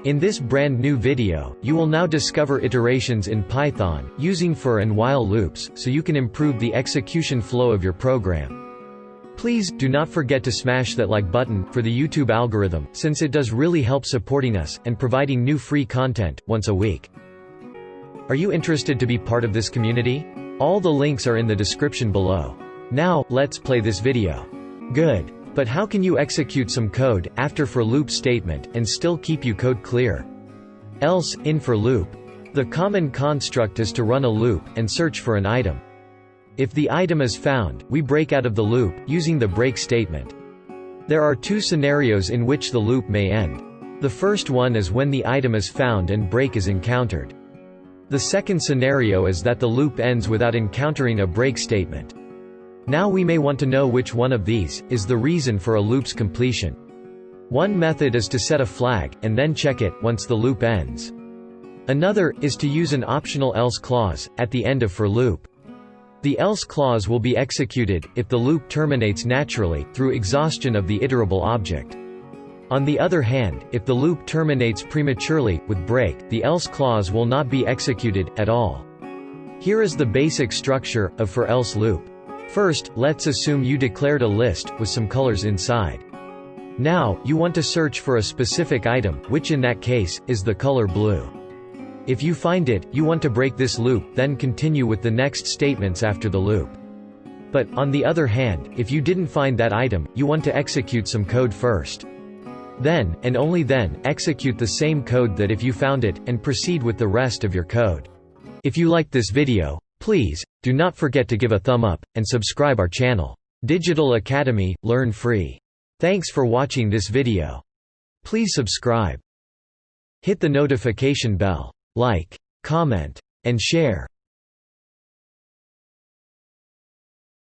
In this brand new video, you will now discover iterations in Python, using for and while loops, so you can improve the execution flow of your program. Please, do not forget to smash that like button, for the YouTube algorithm, since it does really help supporting us, and providing new free content, once a week. Are you interested to be part of this community? All the links are in the description below. Now, let's play this video. Good. But how can you execute some code, after for loop statement, and still keep your code clear? Else, in for loop. The common construct is to run a loop, and search for an item. If the item is found, we break out of the loop, using the break statement. There are two scenarios in which the loop may end. The first one is when the item is found and break is encountered. The second scenario is that the loop ends without encountering a break statement. Now we may want to know which one of these is the reason for a loop's completion. One method is to set a flag, and then check it, once the loop ends. Another is to use an optional else clause, at the end of for loop. The else clause will be executed, if the loop terminates naturally, through exhaustion of the iterable object. On the other hand, if the loop terminates prematurely, with break, the else clause will not be executed, at all. Here is the basic structure of for else loop. First, let's assume you declared a list, with some colors inside. Now, you want to search for a specific item, which in that case, is the color blue. If you find it, you want to break this loop, then continue with the next statements after the loop. But, on the other hand, if you didn't find that item, you want to execute some code first. Then, and only then, execute the same code that if you found it, and proceed with the rest of your code. If you liked this video, please, do not forget to give a thumb up, and subscribe our channel. Digital Academy, learn free. Thanks for watching this video. Please subscribe. Hit the notification bell. Like, comment, and share.